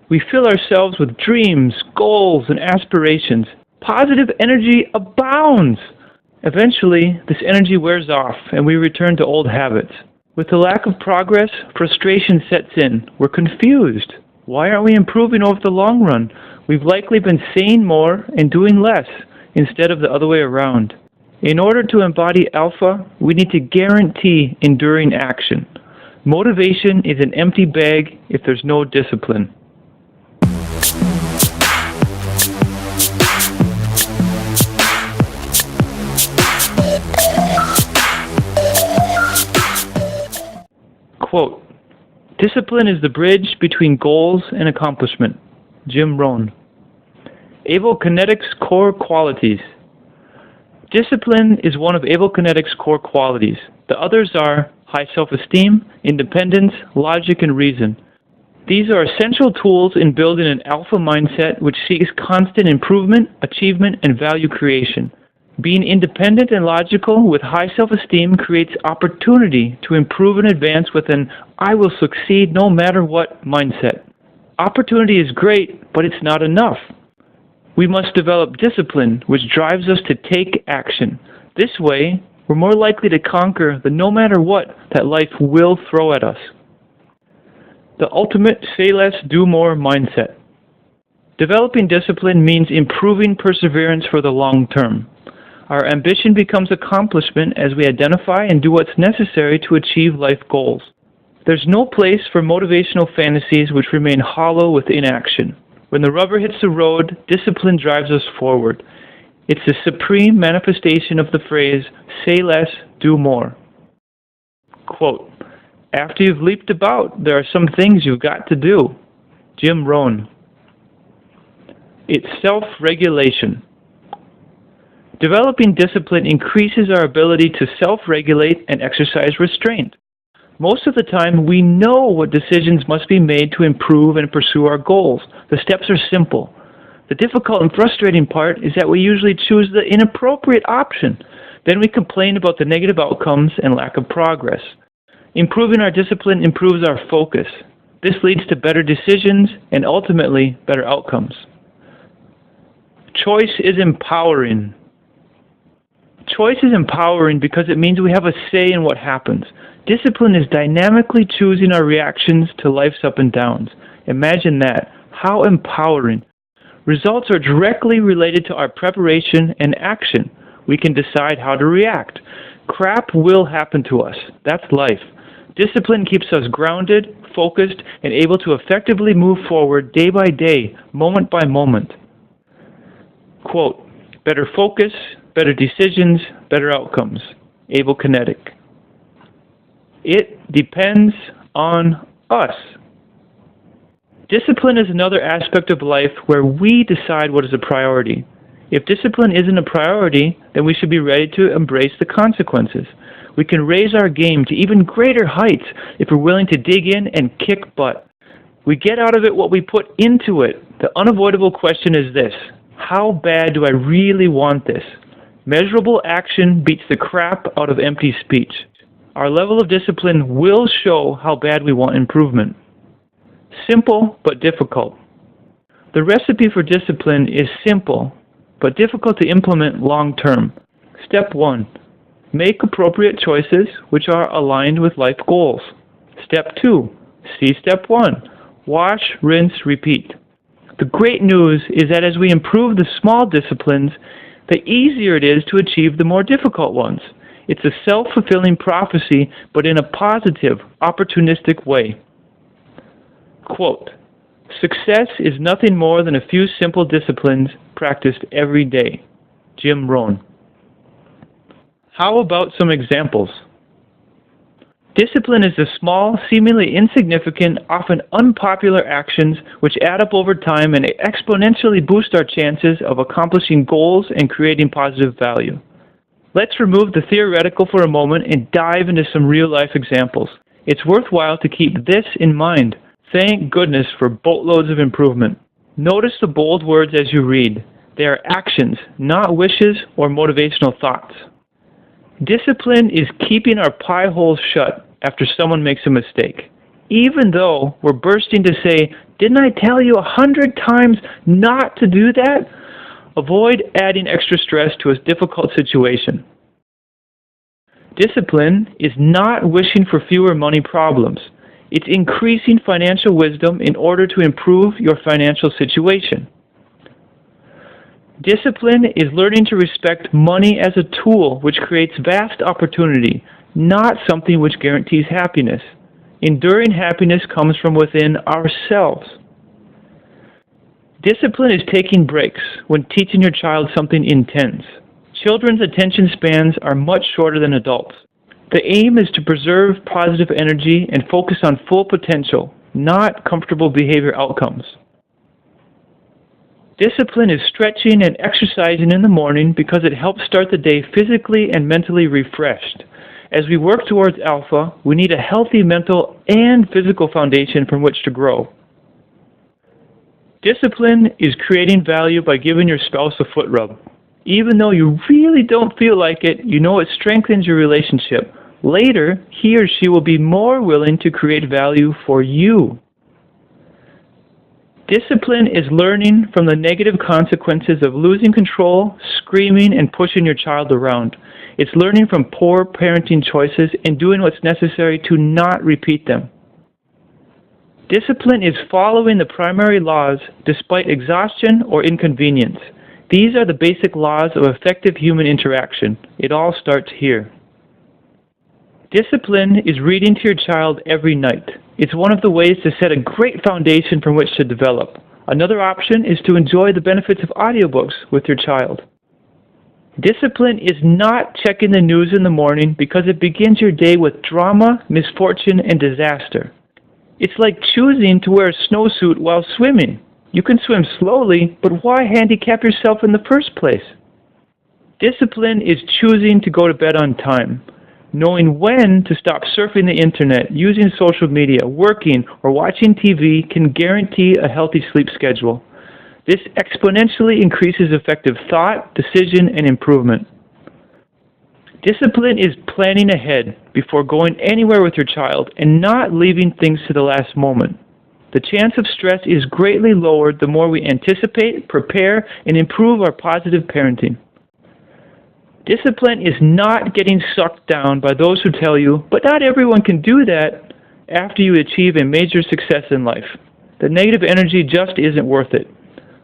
We fill ourselves with dreams, goals, and aspirations. Positive energy abounds. Eventually, this energy wears off and we return to old habits. With the lack of progress, frustration sets in. We're confused. Why aren't we improving over the long run? We've likely been saying more and doing less instead of the other way around. In order to embody alpha, we need to guarantee enduring action. Motivation is an empty bag if there's no discipline. Quote, "Discipline is the bridge between goals and accomplishment." Jim Rohn. Able Kinetic's core qualities. Discipline is one of Able Kinetic's core qualities. The others are high self-esteem, independence, logic, and reason. These are essential tools in building an alpha mindset which seeks constant improvement, achievement, and value creation. Being independent and logical with high self-esteem creates opportunity to improve and advance with an "I will succeed no matter what" mindset. Opportunity is great, but it's not enough. We must develop discipline, which drives us to take action. This way, we're more likely to conquer the no matter what that life will throw at us. The ultimate say less, do more mindset. Developing discipline means improving perseverance for the long term. Our ambition becomes accomplishment as we identify and do what's necessary to achieve life goals. There's no place for motivational fantasies which remain hollow with inaction. When the rubber hits the road, discipline drives us forward. It's the supreme manifestation of the phrase, "Say less, do more." Quote, "After you've leaped about, there are some things you've got to do." Jim Rohn. It's self-regulation. Developing discipline increases our ability to self-regulate and exercise restraint. Most of the time, we know what decisions must be made to improve and pursue our goals. The steps are simple. The difficult and frustrating part is that we usually choose the inappropriate option. Then we complain about the negative outcomes and lack of progress. Improving our discipline improves our focus. This leads to better decisions and ultimately better outcomes. Choice is empowering. Choice is empowering because it means we have a say in what happens. Discipline is dynamically choosing our reactions to life's up and downs. Imagine that. How empowering. Results are directly related to our preparation and action. We can decide how to react. Crap will happen to us. That's life. Discipline keeps us grounded, focused, and able to effectively move forward day by day, moment by moment. Quote, "Better focus, better decisions, better outcomes." Able Kinetic. It depends on us. Discipline is another aspect of life where we decide what is a priority. If discipline isn't a priority, then we should be ready to embrace the consequences. We can raise our game to even greater heights if we're willing to dig in and kick butt. We get out of it what we put into it. The unavoidable question is this: how bad do I really want this? Measurable action beats the crap out of empty speech. Our level of discipline will show how bad we want improvement. Simple but difficult. The recipe for discipline is simple but difficult to implement long term. Step 1. Make appropriate choices which are aligned with life goals. Step 2. See Step 1. Wash, rinse, repeat. The great news is that as we improve the small disciplines, the easier it is to achieve the more difficult ones. It's a self-fulfilling prophecy, but in a positive, opportunistic way. Quote, "Success is nothing more than a few simple disciplines practiced every day." Jim Rohn. How about some examples? Discipline is the small, seemingly insignificant, often unpopular actions which add up over time and exponentially boost our chances of accomplishing goals and creating positive value. Let's remove the theoretical for a moment and dive into some real-life examples. It's worthwhile to keep this in mind. Thank goodness for boatloads of improvement. Notice the bold words as you read. They are actions, not wishes or motivational thoughts. Discipline is keeping our pie holes shut after someone makes a mistake. Even though we're bursting to say, Didn't I tell you 100 times not to do that? Avoid adding extra stress to a difficult situation. Discipline is not wishing for fewer money problems. It's increasing financial wisdom in order to improve your financial situation. Discipline is learning to respect money as a tool which creates vast opportunity, not something which guarantees happiness. Enduring happiness comes from within ourselves. Discipline is taking breaks when teaching your child something intense. Children's attention spans are much shorter than adults. The aim is to preserve positive energy and focus on full potential, not comfortable behavior outcomes. Discipline is stretching and exercising in the morning because it helps start the day physically and mentally refreshed. As we work towards alpha, we need a healthy mental and physical foundation from which to grow. Discipline is creating value by giving your spouse a foot rub. Even though you really don't feel like it, you know it strengthens your relationship. Later, he or she will be more willing to create value for you. Discipline is learning from the negative consequences of losing control, screaming, and pushing your child around. It's learning from poor parenting choices and doing what's necessary to not repeat them. Discipline is following the primary laws despite exhaustion or inconvenience. These are the basic laws of effective human interaction. It all starts here. Discipline is reading to your child every night. It's one of the ways to set a great foundation from which to develop. Another option is to enjoy the benefits of audiobooks with your child. Discipline is not checking the news in the morning because it begins your day with drama, misfortune, and disaster. It's like choosing to wear a snowsuit while swimming. You can swim slowly, but why handicap yourself in the first place? Discipline is choosing to go to bed on time. Knowing when to stop surfing the internet, using social media, working, or watching TV can guarantee a healthy sleep schedule. This exponentially increases effective thought, decision, and improvement. Discipline is planning ahead before going anywhere with your child and not leaving things to the last moment. The chance of stress is greatly lowered the more we anticipate, prepare, and improve our positive parenting. Discipline is not getting sucked down by those who tell you, but not everyone can do that after you achieve a major success in life. The negative energy just isn't worth it.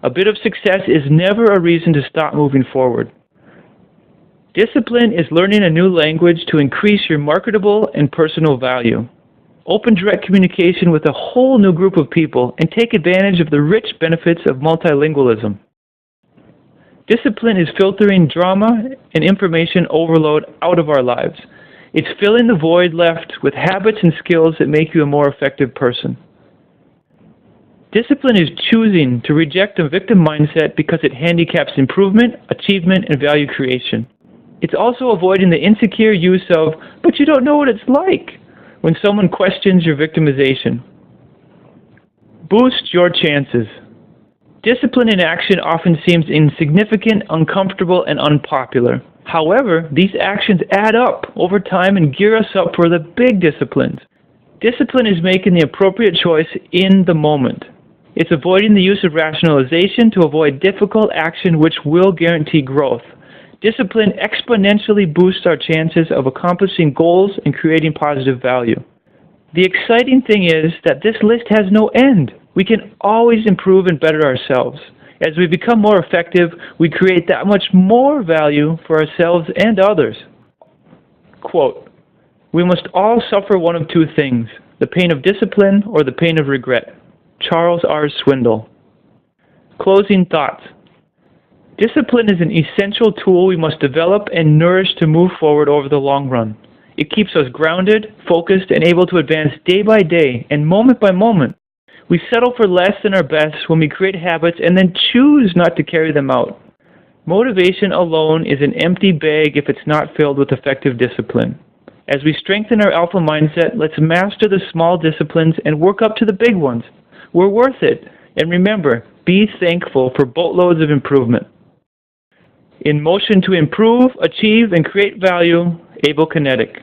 A bit of success is never a reason to stop moving forward. Discipline is learning a new language to increase your marketable and personal value. Open direct communication with a whole new group of people and take advantage of the rich benefits of multilingualism. Discipline is filtering drama and information overload out of our lives. It's filling the void left with habits and skills that make you a more effective person. Discipline is choosing to reject a victim mindset because it handicaps improvement, achievement, and value creation. It's also avoiding the insecure use of, but you don't know what it's like, when someone questions your victimization. Boost your chances. Discipline in action often seems insignificant, uncomfortable, and unpopular. However, these actions add up over time and gear us up for the big disciplines. Discipline is making the appropriate choice in the moment. It's avoiding the use of rationalization to avoid difficult action which will guarantee growth. Discipline exponentially boosts our chances of accomplishing goals and creating positive value. The exciting thing is that this list has no end. We can always improve and better ourselves. As we become more effective, we create that much more value for ourselves and others. Quote, "We must all suffer one of two things, the pain of discipline or the pain of regret." Charles R. Swindoll. Closing thoughts. Discipline is an essential tool we must develop and nourish to move forward over the long run. It keeps us grounded, focused, and able to advance day by day and moment by moment. We settle for less than our best when we create habits and then choose not to carry them out. Motivation alone is an empty bag if it's not filled with effective discipline. As we strengthen our alpha mindset, let's master the small disciplines and work up to the big ones. We're worth it. And remember, be thankful for boatloads of improvement. In motion to improve, achieve, and create value, Able Kinetic.